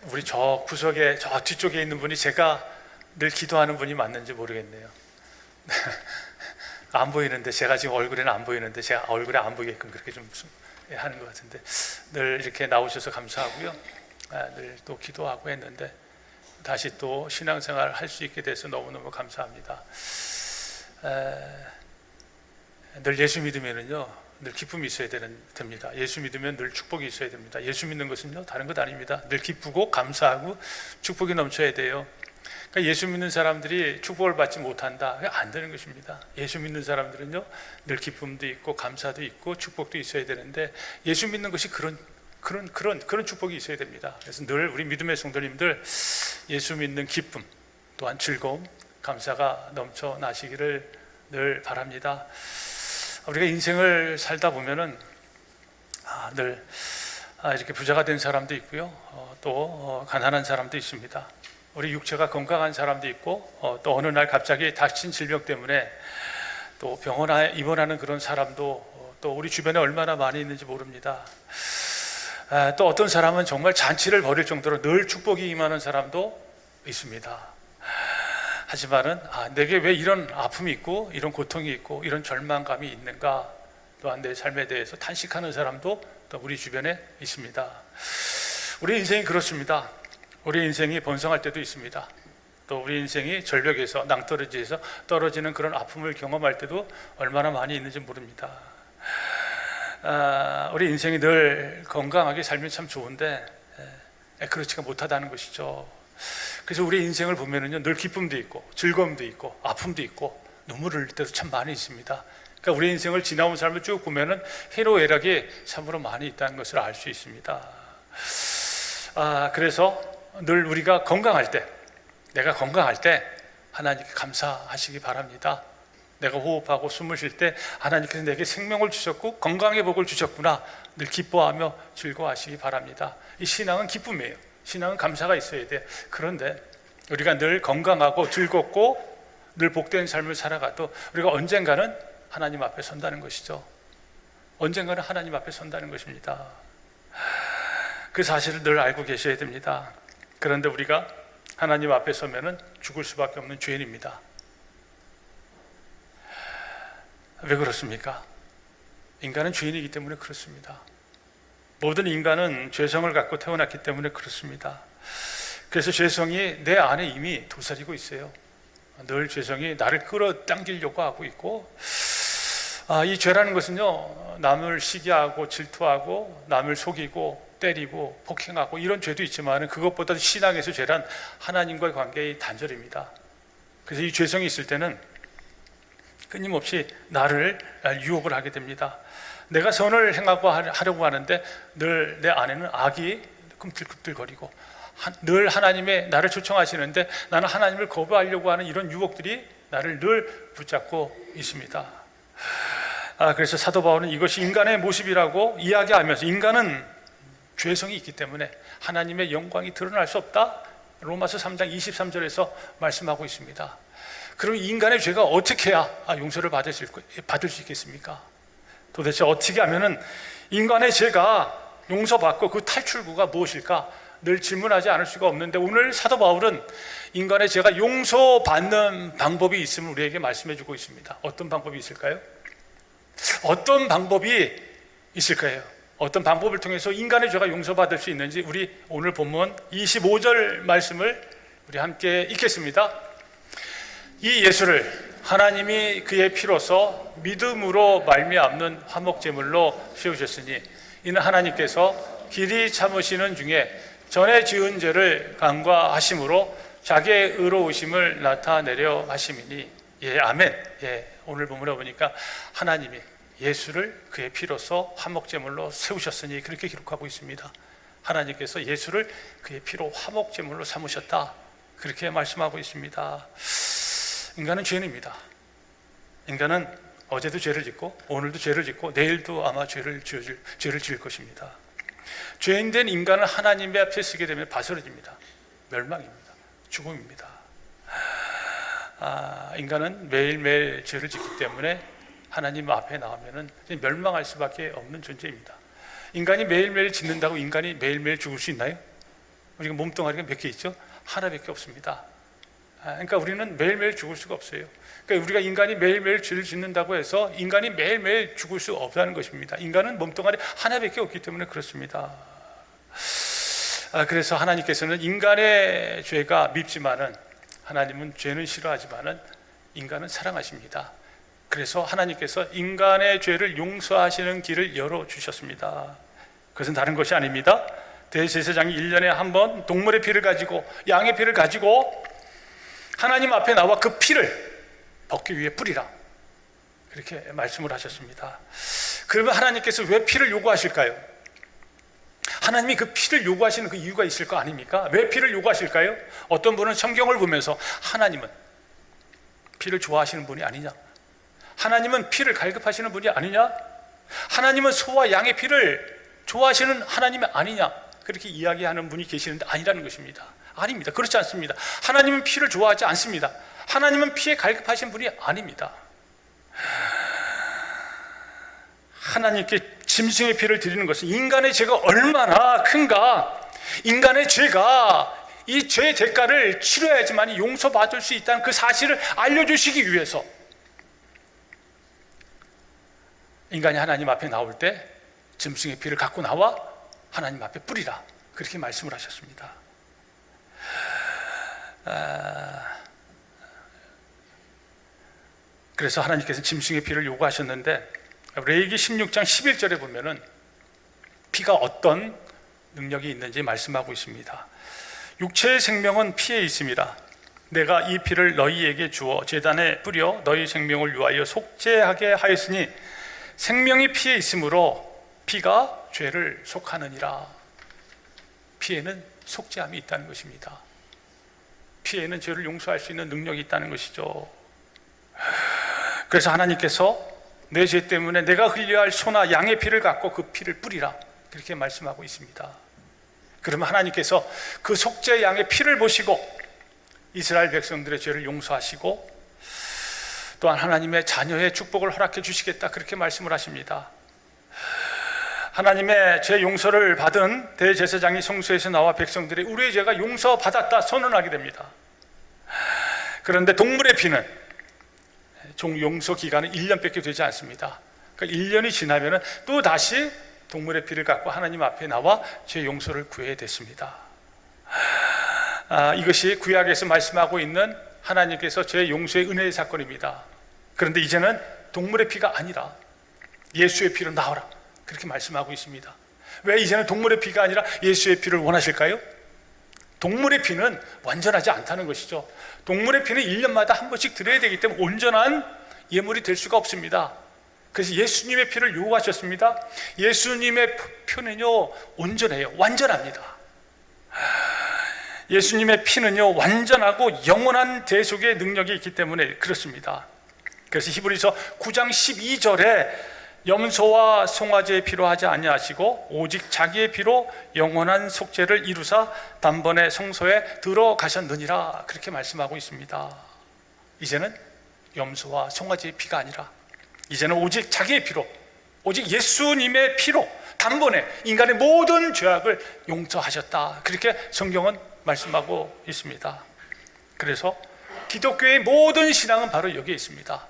우리 저 구석에 저 뒤쪽에 있는 분이 제가 늘 기도하는 분이 맞는지 모르겠네요. 안 보이는데, 제가 지금 얼굴에는 안 보이는데 제가 얼굴에 안 보이게끔 그렇게 좀 하는 것 같은데, 늘 이렇게 나오셔서 감사하고요. 늘 또 기도하고 했는데 다시 또 신앙생활 할 수 있게 돼서 너무너무 감사합니다. 늘 예수 믿으면은요 늘 기쁨이 있어야 됩니다. 예수 믿으면 늘 축복이 있어야 됩니다. 예수 믿는 것은요 다른 것 아닙니다. 늘 기쁘고 감사하고 축복이 넘쳐야 돼요. 그러니까 예수 믿는 사람들이 축복을 받지 못한다, 안 되는 것입니다. 예수 믿는 사람들은요 늘 기쁨도 있고 감사도 있고 축복도 있어야 되는데, 예수 믿는 것이 그런 축복이 있어야 됩니다. 그래서 늘 우리 믿음의 성도님들 예수 믿는 기쁨 또한 즐거움, 감사가 넘쳐나시기를 늘 바랍니다. 우리가 인생을 살다 보면은 늘 이렇게 부자가 된 사람도 있고요, 또 가난한 사람도 있습니다. 우리 육체가 건강한 사람도 있고, 또 어느 날 갑자기 닥친 질병 때문에 또 병원에 입원하는 그런 사람도 또 우리 주변에 얼마나 많이 있는지 모릅니다. 또 어떤 사람은 정말 잔치를 벌일 정도로 늘 축복이 임하는 사람도 있습니다. 하지만은 내게 왜 이런 아픔이 있고 이런 고통이 있고 이런 절망감이 있는가, 또한 내 삶에 대해서 탄식하는 사람도 또 우리 주변에 있습니다. 우리 인생이 그렇습니다. 우리 인생이 번성할 때도 있습니다. 또 우리 인생이 절벽에서 낭떠러지에서 떨어지는 그런 아픔을 경험할 때도 얼마나 많이 있는지 모릅니다. 우리 인생이 늘 건강하게 살면 참 좋은데 그렇지가 못하다는 것이죠. 그래서 우리 인생을 보면은요 늘 기쁨도 있고 즐거움도 있고 아픔도 있고 눈물을 흘릴 때도 참 많이 있습니다. 그러니까 우리 인생을 지나온 삶을 쭉 보면은 희노애락이 참으로 많이 있다는 것을 알 수 있습니다. 그래서 늘 우리가 건강할 때, 내가 건강할 때 하나님께 감사하시기 바랍니다. 내가 호흡하고 숨을 쉴 때 하나님께서 내게 생명을 주셨고 건강의 복을 주셨구나, 늘 기뻐하며 즐거워하시기 바랍니다. 이 신앙은 기쁨이에요. 신앙은 감사가 있어야 돼요. 그런데 우리가 늘 건강하고 즐겁고 늘 복된 삶을 살아가도 우리가 언젠가는 하나님 앞에 선다는 것이죠. 언젠가는 하나님 앞에 선다는 것입니다. 그 사실을 늘 알고 계셔야 됩니다. 그런데 우리가 하나님 앞에 서면은 죽을 수밖에 없는 죄인입니다. 왜 그렇습니까? 인간은 죄인이기 때문에 그렇습니다. 모든 인간은 죄성을 갖고 태어났기 때문에 그렇습니다. 그래서 죄성이 내 안에 이미 도사리고 있어요. 늘 죄성이 나를 끌어당기려고 하고 있고, 이 죄라는 것은요 남을 시기하고 질투하고 남을 속이고 때리고 폭행하고 이런 죄도 있지만, 그것보다 신앙에서 죄란 하나님과의 관계의 단절입니다. 그래서 이 죄성이 있을 때는 끊임없이 나를 유혹을 하게 됩니다. 내가 선을 행하고 하려고 하는데 늘 내 안에는 악이 꿈틀꿈틀거리고, 늘 하나님의 나를 초청하시는데 나는 하나님을 거부하려고 하는 이런 유혹들이 나를 늘 붙잡고 있습니다. 그래서 사도 바울은 이것이 인간의 모습이라고 이야기하면서, 인간은 죄성이 있기 때문에 하나님의 영광이 드러날 수 없다, 로마서 3장 23절에서 말씀하고 있습니다. 그럼 인간의 죄가 어떻게 해야 용서를 받을 수 있겠습니까? 도대체 어떻게 하면은 인간의 죄가 용서받고 그 탈출구가 무엇일까 늘 질문하지 않을 수가 없는데, 오늘 사도 바울은 인간의 죄가 용서받는 방법이 있음을 우리에게 말씀해 주고 있습니다. 어떤 방법이 있을까요? 어떤 방법이 있을까요? 어떤 방법을 통해서 인간의 죄가 용서받을 수 있는지 우리 오늘 본문 25절 말씀을 우리 함께 읽겠습니다. 이 예수를 하나님이 그의 피로서 믿음으로 말미암는 화목제물로 세우셨으니, 이는 하나님께서 길이 참으시는 중에 전에 지은 죄를 간과하심으로 자기의 의로우심을 나타내려 하심이니. 아멘. 오늘 본문에 보니까 하나님이 예수를 그의 피로서 화목제물로 세우셨으니 그렇게 기록하고 있습니다. 하나님께서 예수를 그의 피로 화목제물로 삼으셨다, 그렇게 말씀하고 있습니다. 인간은 죄인입니다. 인간은 어제도 죄를 짓고 오늘도 죄를 짓고 내일도 아마 죄를 지을 것입니다. 죄인된 인간은 하나님의 앞에 서게 되면 바스러집니다. 멸망입니다. 죽음입니다. 인간은 매일매일 죄를 짓기 때문에 하나님 앞에 나오면은 멸망할 수밖에 없는 존재입니다. 인간이 매일매일 짓는다고 인간이 매일매일 죽을 수 있나요? 우리가 몸뚱아리가 몇 개 있죠? 하나밖에 없습니다. 그러니까 우리는 매일매일 죽을 수가 없어요. 그러니까 우리가 인간이 매일매일 죄를 짓는다고 해서 인간이 매일매일 죽을 수 없다는 것입니다. 인간은 몸뚱아리 하나밖에 없기 때문에 그렇습니다. 그래서 하나님께서는 인간의 죄가 밉지만은, 하나님은 죄는 싫어하지만은 인간은 사랑하십니다. 그래서 하나님께서 인간의 죄를 용서하시는 길을 열어주셨습니다. 그것은 다른 것이 아닙니다. 대제사장이 1년에 한 번 동물의 피를 가지고, 양의 피를 가지고 하나님 앞에 나와 그 피를 벗기 위해 뿌리라, 그렇게 말씀을 하셨습니다. 그러면 하나님께서 왜 피를 요구하실까요? 하나님이 그 피를 요구하시는 그 이유가 있을 거 아닙니까? 왜 피를 요구하실까요? 어떤 분은 성경을 보면서 하나님은 피를 좋아하시는 분이 아니냐, 하나님은 피를 갈급하시는 분이 아니냐, 하나님은 소와 양의 피를 좋아하시는 하나님이 아니냐, 그렇게 이야기하는 분이 계시는데 아니라는 것입니다. 아닙니다. 그렇지 않습니다. 하나님은 피를 좋아하지 않습니다. 하나님은 피에 갈급하신 분이 아닙니다. 하나님께 짐승의 피를 드리는 것은 인간의 죄가 얼마나 큰가, 인간의 죄가 이 죄의 대가를 치러야지만 용서받을 수 있다는 그 사실을 알려주시기 위해서 인간이 하나님 앞에 나올 때 짐승의 피를 갖고 나와 하나님 앞에 뿌리라, 그렇게 말씀을 하셨습니다. 그래서 하나님께서 짐승의 피를 요구하셨는데, 레위기 16장 11절에 보면은 피가 어떤 능력이 있는지 말씀하고 있습니다. 육체의 생명은 피에 있습니다. 내가 이 피를 너희에게 주어 제단에 뿌려 너희 생명을 위하여 속죄하게 하였으니 생명이 피에 있으므로 피가 죄를 속하느니라. 피에는 속죄함이 있다는 것입니다. 피에는 죄를 용서할 수 있는 능력이 있다는 것이죠. 그래서 하나님께서 내 죄 때문에 내가 흘려야 할 소나 양의 피를 갖고 그 피를 뿌리라, 그렇게 말씀하고 있습니다. 그러면 하나님께서 그 속죄 양의 피를 보시고 이스라엘 백성들의 죄를 용서하시고 또한 하나님의 자녀의 축복을 허락해 주시겠다, 그렇게 말씀을 하십니다. 하나님의 죄 용서를 받은 대제사장이 성소에서 나와 백성들이 우리의 죄가 용서받았다 선언하게 됩니다. 그런데 동물의 피는 종 용서 기간은 1년밖에 되지 않습니다. 그러니까 1년이 지나면 또 다시 동물의 피를 갖고 하나님 앞에 나와 죄 용서를 구해야 됐습니다. 이것이 구약에서 말씀하고 있는 하나님께서 죄 용서의 은혜의 사건입니다. 그런데 이제는 동물의 피가 아니라 예수의 피로 나오라, 그렇게 말씀하고 있습니다. 왜 이제는 동물의 피가 아니라 예수의 피를 원하실까요? 동물의 피는 완전하지 않다는 것이죠. 동물의 피는 1년마다 한 번씩 드려야 되기 때문에 온전한 예물이 될 수가 없습니다. 그래서 예수님의 피를 요구하셨습니다. 예수님의 피는요 온전해요. 완전합니다. 예수님의 피는요 완전하고 영원한 대속의 능력이 있기 때문에 그렇습니다. 그래서 히브리서 9장 12절에 염소와 송아지의 피로 하지 아니하시고 오직 자기의 피로 영원한 속죄를 이루사 단번에 성소에 들어가셨느니라, 그렇게 말씀하고 있습니다. 이제는 염소와 송아지의 피가 아니라 이제는 오직 자기의 피로, 오직 예수님의 피로 단번에 인간의 모든 죄악을 용서하셨다, 그렇게 성경은 말씀하고 있습니다. 그래서 기독교의 모든 신앙은 바로 여기에 있습니다.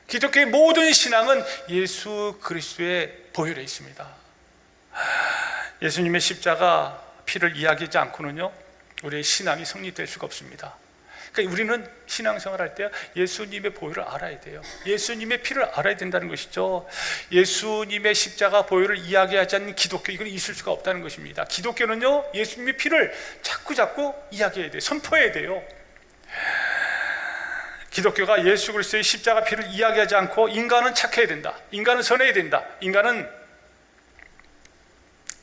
기독교의 모든 신앙은 예수 그리스도의 보혈에 있습니다. 예수님의 십자가 피를 이야기하지 않고는요 우리의 신앙이 성립될 수가 없습니다. 그러니까 우리는 신앙생활 할 때 예수님의 보혈을 알아야 돼요. 예수님의 피를 알아야 된다는 것이죠. 예수님의 십자가 보혈을 이야기하지 않는 기독교, 이건 있을 수가 없다는 것입니다. 기독교는요 예수님의 피를 자꾸 이야기해야 돼요. 선포해야 돼요. 기독교가 예수 그리스도의 십자가 피를 이야기하지 않고 인간은 착해야 된다, 인간은 선해야 된다, 인간은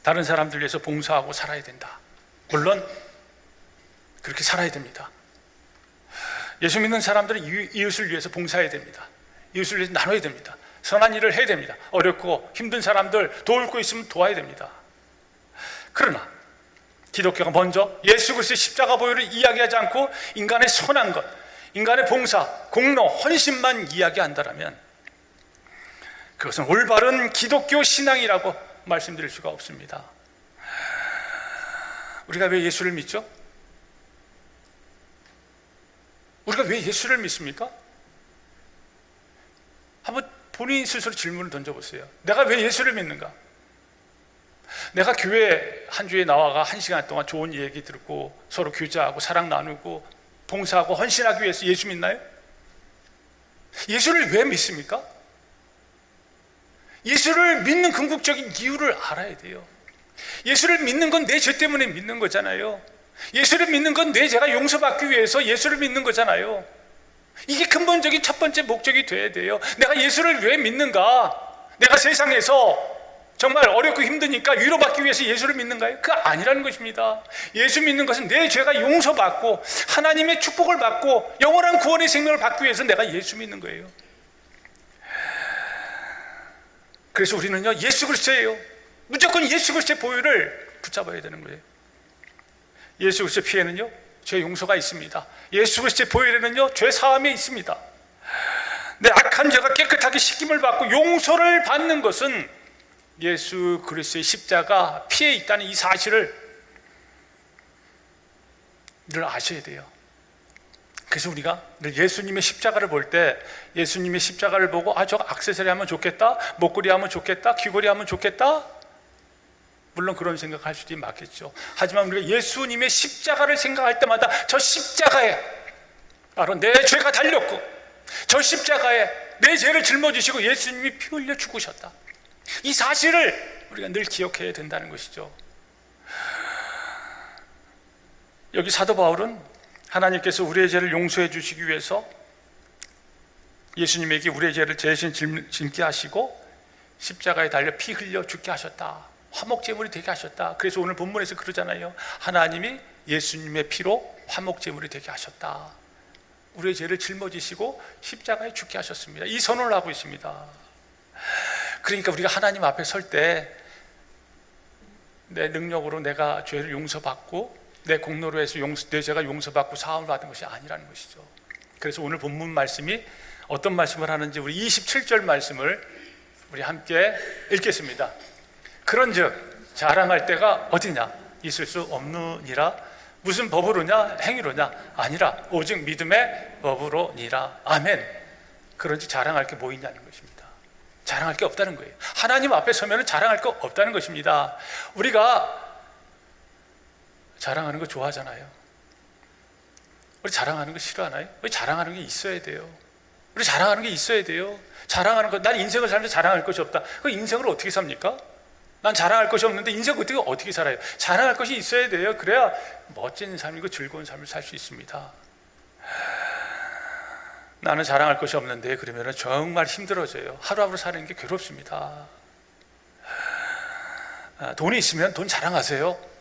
다른 사람들 위해서 봉사하고 살아야 된다. 물론 그렇게 살아야 됩니다. 예수 믿는 사람들은 이웃을 위해서 봉사해야 됩니다. 이웃을 위해서 나눠야 됩니다. 선한 일을 해야 됩니다. 어렵고 힘든 사람들 도울 거 있으면 도와야 됩니다. 그러나 기독교가 먼저 예수 그리스도의 십자가 보혈을 이야기하지 않고 인간의 선한 것, 인간의 봉사, 공로, 헌신만 이야기한다면 그것은 올바른 기독교 신앙이라고 말씀드릴 수가 없습니다. 우리가 왜 예수를 믿죠? 우리가 왜 예수를 믿습니까? 한번 본인 스스로 질문을 던져보세요. 내가 왜 예수를 믿는가? 내가 교회 한 주에 나와가 1시간 동안 좋은 얘기 듣고 서로 교제하고 사랑 나누고 봉사하고 헌신하기 위해서 예수 믿나요? 예수를 왜 믿습니까? 예수를 믿는 궁극적인 이유를 알아야 돼요. 예수를 믿는 건 내 죄 때문에 믿는 거잖아요. 예수를 믿는 건 내 죄가 용서받기 위해서 예수를 믿는 거잖아요. 이게 근본적인 첫 번째 목적이 돼야 돼요. 내가 예수를 왜 믿는가? 내가 세상에서 정말 어렵고 힘드니까 위로받기 위해서 예수를 믿는가요? 그거 아니라는 것입니다. 예수 믿는 것은 내 죄가 용서받고 하나님의 축복을 받고 영원한 구원의 생명을 받기 위해서 내가 예수 믿는 거예요. 그래서 우리는요, 예수 그리스도예요. 무조건 예수 그리스도의 보혈을 붙잡아야 되는 거예요. 예수 그리스도의 피에는요, 죄 용서가 있습니다. 예수 그리스도의 보혈에는요, 죄 사함이 있습니다. 내 악한 죄가 깨끗하게 씻김을 받고 용서를 받는 것은 예수 그리스도의 십자가 피에 있다는 이 사실을 늘 아셔야 돼요. 그래서 우리가 늘 예수님의 십자가를 볼 때 예수님의 십자가를 보고 저거 액세서리 하면 좋겠다, 목걸이 하면 좋겠다, 귀걸이 하면 좋겠다, 물론 그런 생각할 수도 맞겠죠. 하지만 우리가 예수님의 십자가를 생각할 때마다 저 십자가에 바로 내 죄가 달렸고 저 십자가에 내 죄를 짊어지시고 예수님이 피 흘려 죽으셨다, 이 사실을 우리가 늘 기억해야 된다는 것이죠. 여기 사도 바울은 하나님께서 우리의 죄를 용서해 주시기 위해서 예수님에게 우리의 죄를 대신 짐게 하시고 십자가에 달려 피 흘려 죽게 하셨다, 화목제물이 되게 하셨다. 그래서 오늘 본문에서 그러잖아요. 하나님이 예수님의 피로 화목제물이 되게 하셨다. 우리의 죄를 짊어지시고 십자가에 죽게 하셨습니다. 이 선언을 하고 있습니다. 그러니까 우리가 하나님 앞에 설 때 내 능력으로 내가 죄를 용서받고 내 공로로 해서 내 죄가 용서받고 사함을 받은 것이 아니라는 것이죠. 그래서 오늘 본문 말씀이 어떤 말씀을 하는지 우리 27절 말씀을 우리 함께 읽겠습니다. 그런즉 자랑할 때가 어디냐? 있을 수 없느니라. 무슨 법으로냐? 행위로냐? 아니라 오직 믿음의 법으로니라. 아멘. 그런즉 자랑할 게 뭐 있냐는 것입니다. 자랑할 게 없다는 거예요. 하나님 앞에 서면 자랑할 거 없다는 것입니다. 우리가 자랑하는 거 좋아하잖아요. 우리 자랑하는 거 싫어하나요? 우리 자랑하는 게 있어야 돼요. 우리 자랑하는 게 있어야 돼요. 자랑하는 거, 난 인생을 살면서 자랑할 것이 없다. 그 인생을 어떻게 삽니까? 난 자랑할 것이 없는데 인생 어떻게 살아요? 자랑할 것이 있어야 돼요. 그래야 멋진 삶이고 즐거운 삶을 살 수 있습니다. 나는 자랑할 것이 없는데 그러면 정말 힘들어져요. 하루하루 사는 게 괴롭습니다. 돈이 있으면 돈 자랑하세요.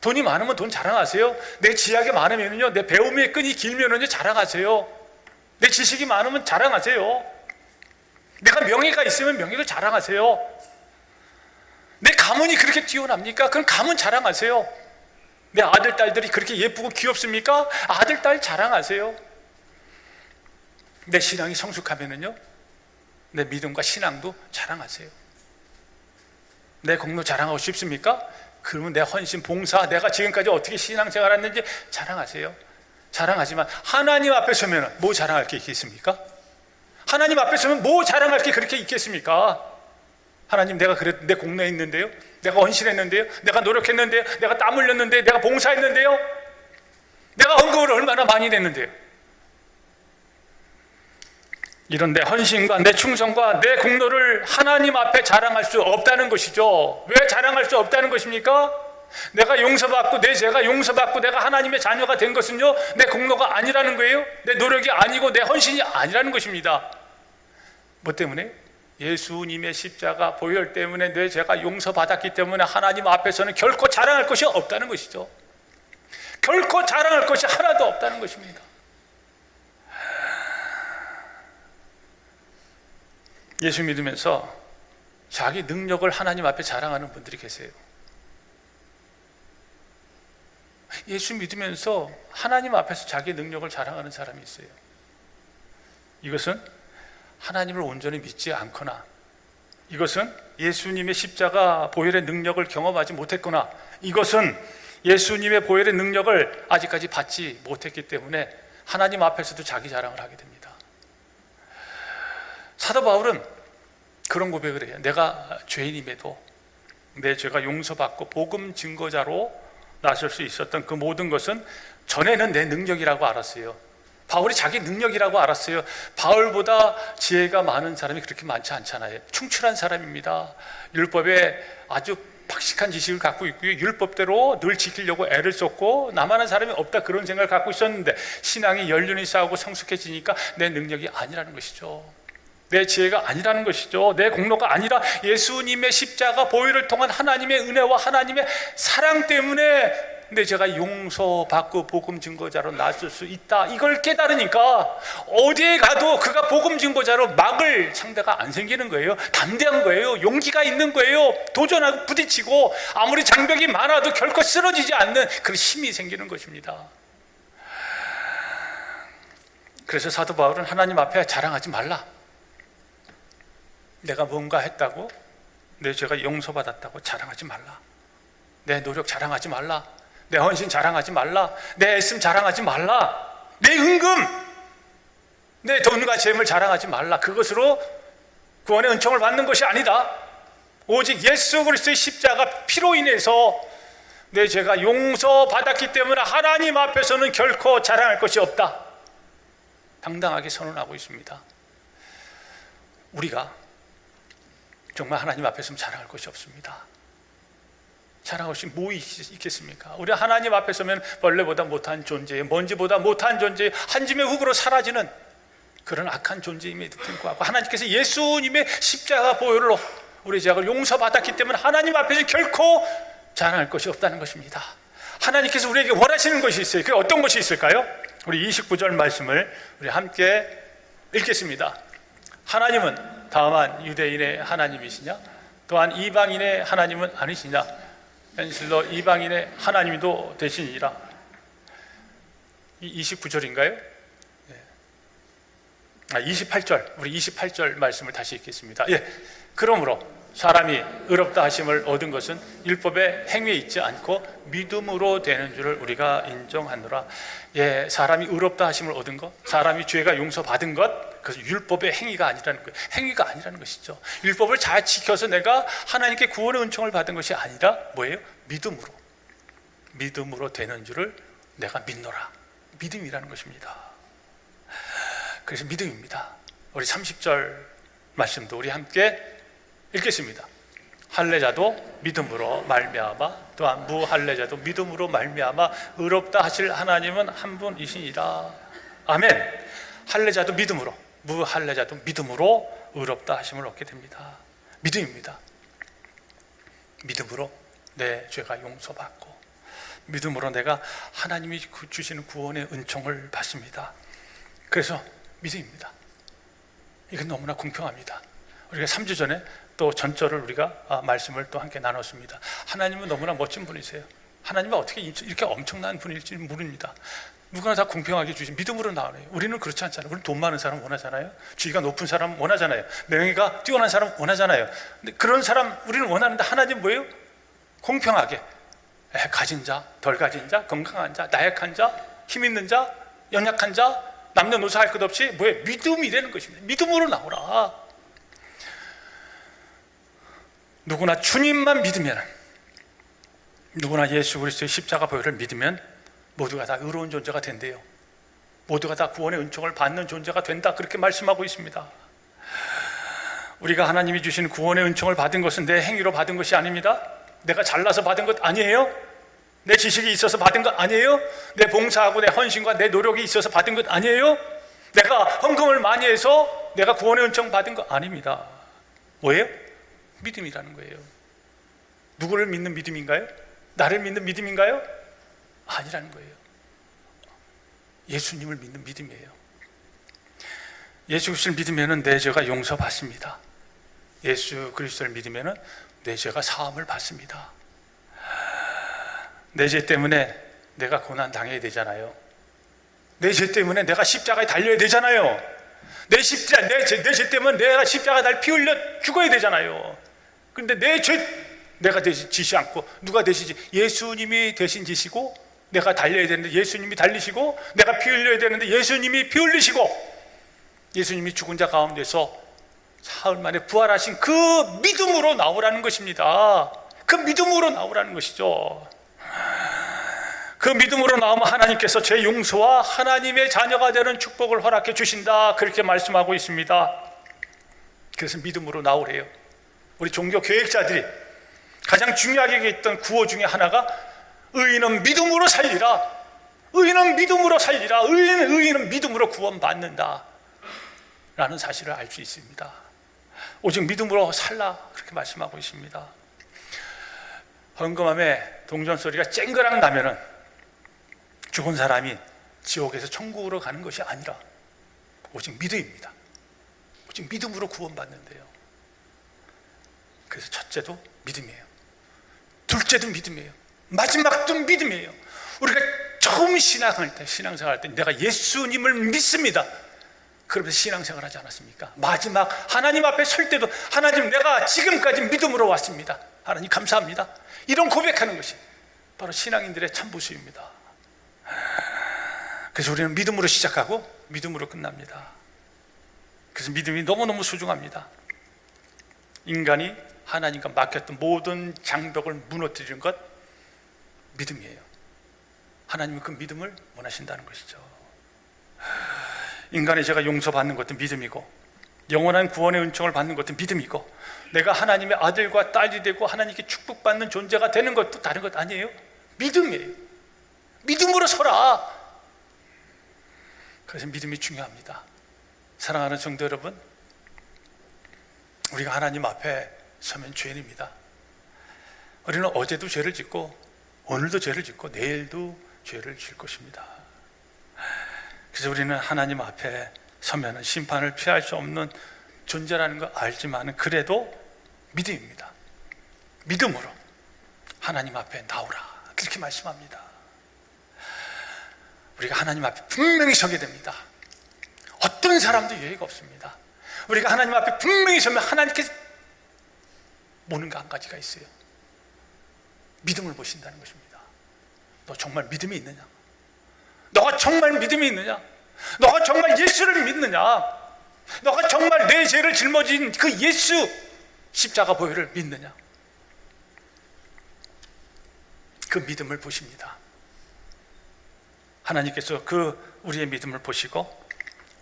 돈이 많으면 돈 자랑하세요. 내 지학이 많으면요, 내 배움의 끈이 길면요 자랑하세요. 내 지식이 많으면 자랑하세요. 내가 명예가 있으면 명예를 자랑하세요. 내 가문이 그렇게 뛰어납니까? 그럼 가문 자랑하세요. 내 아들, 딸들이 그렇게 예쁘고 귀엽습니까? 아들, 딸 자랑하세요. 내 신앙이 성숙하면은요, 내 믿음과 신앙도 자랑하세요. 내 공로 자랑하고 싶습니까? 그러면 내 헌신, 봉사, 내가 지금까지 어떻게 신앙생활 했는지 자랑하세요. 자랑하지만 하나님 앞에 서면 뭐 자랑할 게 있겠습니까? 하나님 앞에 서면 뭐 자랑할 게 그렇게 있겠습니까? 하나님, 내가 그래, 내 공로했는데요, 내가 헌신했는데요, 내가 노력했는데요, 내가 땀 흘렸는데요, 내가 봉사했는데요, 내가 헌금을 얼마나 많이 냈는데요. 이런 내 헌신과 내 충성과 내 공로를 하나님 앞에 자랑할 수 없다는 것이죠. 왜 자랑할 수 없다는 것입니까? 내가 용서받고 내 죄가 용서받고 내가 하나님의 자녀가 된 것은요, 내 공로가 아니라는 거예요. 내 노력이 아니고 내 헌신이 아니라는 것입니다. 뭐 때문에? 예수님의 십자가 보혈 때문에 내 죄가 용서받았기 때문에 하나님 앞에서는 결코 자랑할 것이 없다는 것이죠. 결코 자랑할 것이 하나도 없다는 것입니다. 예수 믿으면서 자기 능력을 하나님 앞에 자랑하는 분들이 계세요. 예수 믿으면서 하나님 앞에서 자기 능력을 자랑하는 사람이 있어요. 이것은 하나님을 온전히 믿지 않거나, 이것은 예수님의 십자가 보혈의 능력을 경험하지 못했거나, 이것은 예수님의 보혈의 능력을 아직까지 받지 못했기 때문에 하나님 앞에서도 자기 자랑을 하게 됩니다. 사도 바울은 그런 고백을 해요. 내가 죄인임에도 내 죄가 용서받고 복음 증거자로 나설 수 있었던 그 모든 것은 전에는 내 능력이라고 알았어요. 바울이 자기 능력이라고 알았어요. 바울보다 지혜가 많은 사람이 그렇게 많지 않잖아요. 충출한 사람입니다. 율법에 아주 박식한 지식을 갖고 있고요. 율법대로 늘 지키려고 애를 썼고 나만한 사람이 없다, 그런 생각을 갖고 있었는데 신앙이 연륜이 쌓이고 성숙해지니까 내 능력이 아니라는 것이죠. 내 지혜가 아니라는 것이죠. 내 공로가 아니라 예수님의 십자가 보혈을 통한 하나님의 은혜와 하나님의 사랑 때문에 내 죄가 용서받고 복음 증거자로 나설 수 있다, 이걸 깨달으니까 어디에 가도 그가 복음 증거자로 막을 상대가 안 생기는 거예요. 담대한 거예요. 용기가 있는 거예요. 도전하고 부딪히고 아무리 장벽이 많아도 결코 쓰러지지 않는 그런 힘이 생기는 것입니다. 그래서 사도 바울은 하나님 앞에 자랑하지 말라. 내가 뭔가 했다고, 내 죄가 용서받았다고 자랑하지 말라. 내 노력 자랑하지 말라. 내 헌신 자랑하지 말라. 내 애씀 자랑하지 말라. 내 은금, 내 돈과 재물 자랑하지 말라. 그것으로 구원의 은총을 받는 것이 아니다. 오직 예수 그리스도의 십자가 피로 인해서 내 죄가 용서받았기 때문에 하나님 앞에서는 결코 자랑할 것이 없다, 당당하게 선언하고 있습니다. 우리가 정말 하나님 앞에서는 자랑할 것이 없습니다. 자랑할 것이 뭐 있겠습니까? 우리 하나님 앞에 서면 벌레보다 못한 존재예요. 먼지보다 못한 존재예요. 한 줌의 흙으로 사라지는 그런 악한 존재임에도 불구하고 하나님께서 예수님의 십자가 보혈로 우리 죄악을 용서받았기 때문에 하나님 앞에서 결코 자랑할 것이 없다는 것입니다. 하나님께서 우리에게 원하시는 것이 있어요. 그게 어떤 것이 있을까요? 우리 29절 말씀을 우리 함께 읽겠습니다. 하나님은 다만 유대인의 하나님이시냐? 또한 이방인의 하나님은 아니시냐? 현실로 이방인의 하나님도 되시니라. 이 29절인가요? 28절, 우리 28절 말씀을 다시 읽겠습니다. 그러므로 사람이 의롭다 하심을 얻은 것은 율법의 행위에 있지 않고 믿음으로 되는 줄을 우리가 인정하노라. 사람이 의롭다 하심을 얻은 것, 사람이 죄가 용서받은 것, 그것은 율법의 행위가 아니라는 거예요. 행위가 아니라는 것이죠. 율법을 잘 지켜서 내가 하나님께 구원의 은총을 받은 것이 아니라 뭐예요? 믿음으로 되는 줄을 내가 믿노라. 믿음이라는 것입니다. 그래서 믿음입니다. 우리 30절 말씀도 우리 함께 읽겠습니다. 할례자도 믿음으로 말미암아 또한 무할례자도 믿음으로 말미암아 의롭다 하실 하나님은 한 분이시니라. 아멘. 할례자도 믿음으로, 무할례자도 믿음으로 의롭다 하심을 얻게 됩니다. 믿음입니다. 믿음으로 내 죄가 용서받고 믿음으로 내가 하나님이 주시는 구원의 은총을 받습니다. 그래서 믿음입니다. 이건 너무나 공평합니다. 우리가 3주 전에 또 전절을 우리가 말씀을 또 함께 나눴습니다. 하나님은 너무나 멋진 분이세요. 하나님은 어떻게 이렇게 엄청난 분일지 모릅니다. 누구나 다 공평하게 주신 믿음으로 나오네요. 우리는 그렇지 않잖아요. 우리는 돈 많은 사람 원하잖아요. 지위가 높은 사람 원하잖아요. 명예가 뛰어난 사람 원하잖아요. 근데 그런 사람 우리는 원하는데 하나님 뭐예요? 공평하게 가진 자, 덜 가진 자, 건강한 자, 나약한 자, 힘 있는 자, 연약한 자, 남녀노소 할 것 없이 뭐예요? 믿음이 되는 것입니다. 믿음으로 나오라. 누구나 주님만 믿으면, 누구나 예수 그리스도의 십자가 보혈을 믿으면 모두가 다 의로운 존재가 된대요. 모두가 다 구원의 은총을 받는 존재가 된다, 그렇게 말씀하고 있습니다. 우리가 하나님이 주신 구원의 은총을 받은 것은 내 행위로 받은 것이 아닙니다. 내가 잘나서 받은 것 아니에요. 내 지식이 있어서 받은 것 아니에요. 내 봉사하고 내 헌신과 내 노력이 있어서 받은 것 아니에요. 내가 헌금을 많이 해서 내가 구원의 은총 받은 것 아닙니다. 뭐예요? 믿음이라는 거예요. 누구를 믿는 믿음인가요? 나를 믿는 믿음인가요? 아니라는 거예요. 예수님을 믿는 믿음이에요. 예수 그리스도를 믿으면 내 죄가 용서받습니다. 예수 그리스도를 믿으면 내 죄가 사함을 받습니다. 내 죄 때문에 내가 고난 당해야 되잖아요. 내 죄 때문에 내가 십자가에 달려야 되잖아요. 내 죄 때문에 내가 십자가에 달 피 흘려 죽어야 되잖아요. 그런데 내 죄 내가 대신 지시 않고 누가 대신지? 예수님이 대신 지시고 내가 달려야 되는데 예수님이 달리시고 내가 피 흘려야 되는데 예수님이 피 흘리시고 예수님이 죽은 자 가운데서 사흘 만에 부활하신 그 믿음으로 나오라는 것입니다. 그 믿음으로 나오라는 것이죠. 그 믿음으로 나오면 하나님께서 제 용서와 하나님의 자녀가 되는 축복을 허락해 주신다, 그렇게 말씀하고 있습니다. 그래서 믿음으로 나오래요. 우리 종교 교육자들이 가장 중요하게 얘기했던 구호 중에 하나가 의인은 믿음으로 살리라, 의인은 믿음으로 살리라, 의인은 믿음으로 구원받는다 라는 사실을 알 수 있습니다. 오직 믿음으로 살라, 그렇게 말씀하고 있습니다. 헌금함에 동전 소리가 쨍그랑 나면은 죽은 사람이 지옥에서 천국으로 가는 것이 아니라 오직 믿음입니다. 오직 믿음으로 구원받는데요. 그래서 첫째도 믿음이에요. 둘째도 믿음이에요. 마지막도 믿음이에요. 우리가 처음 신앙생활 할 때 내가 예수님을 믿습니다. 그러면서 신앙생활 하지 않았습니까? 마지막 하나님 앞에 설 때도 하나님, 내가 지금까지 믿음으로 왔습니다. 하나님 감사합니다. 이런 고백하는 것이 바로 신앙인들의 참부수입니다. 그래서 우리는 믿음으로 시작하고 믿음으로 끝납니다. 그래서 믿음이 너무너무 소중합니다. 인간이 하나님과 맡겼던 모든 장벽을 무너뜨리는 것, 믿음이에요. 하나님은 그 믿음을 원하신다는 것이죠. 인간의 죄가 용서받는 것도 믿음이고, 영원한 구원의 은총을 받는 것도 믿음이고, 내가 하나님의 아들과 딸이 되고 하나님께 축복받는 존재가 되는 것도 다른 것 아니에요? 믿음이에요. 믿음으로 서라. 그래서 믿음이 중요합니다. 사랑하는 성도 여러분, 우리가 하나님 앞에 서면 죄인입니다. 우리는 어제도 죄를 짓고 오늘도 죄를 짓고 내일도 죄를 질 것입니다. 그래서 우리는 하나님 앞에 서면은 심판을 피할 수 없는 존재라는 걸 알지만 그래도 믿음입니다. 믿음으로 하나님 앞에 나오라, 그렇게 말씀합니다. 우리가 하나님 앞에 분명히 서게 됩니다. 어떤 사람도 예의가 없습니다. 우리가 하나님 앞에 분명히 서면 하나님께서 보는 거 한 가지가 있어요. 믿음을 보신다는 것입니다. 너 정말 믿음이 있느냐? 너가 정말 믿음이 있느냐? 너가 정말 예수를 믿느냐? 너가 정말 내 죄를 짊어진 그 예수 십자가 보혈을 믿느냐? 그 믿음을 보십니다. 하나님께서 그 우리의 믿음을 보시고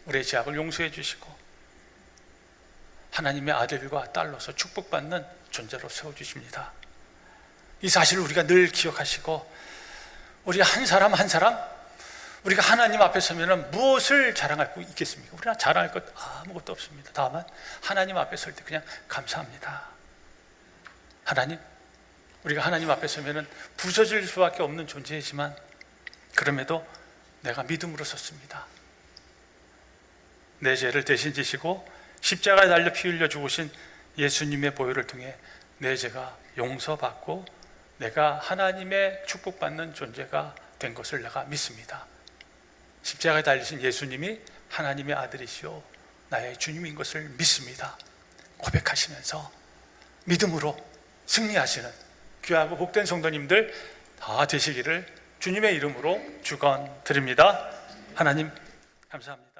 우리의 죄악을 용서해 주시고 하나님의 아들과 딸로서 축복받는 존재로 세워주십니다. 이 사실을 우리가 늘 기억하시고, 우리 한 사람 한 사람 우리가 하나님 앞에 서면 무엇을 자랑할 수 있겠습니까? 우리가 자랑할 것 아무것도 없습니다. 다만 하나님 앞에 설 때 그냥 감사합니다. 하나님, 우리가 하나님 앞에 서면 부서질 수밖에 없는 존재이지만 그럼에도 내가 믿음으로 섰습니다. 내 죄를 대신 지시고 십자가에 달려 피 흘려 죽으신 예수님의 보혈을 통해 내 죄가 용서받고 내가 하나님의 축복받는 존재가 된 것을 내가 믿습니다. 십자가에 달리신 예수님이 하나님의 아들이시오 나의 주님인 것을 믿습니다. 고백하시면서 믿음으로 승리하시는 귀하고 복된 성도님들 다 되시기를 주님의 이름으로 축원드립니다. 하나님 감사합니다.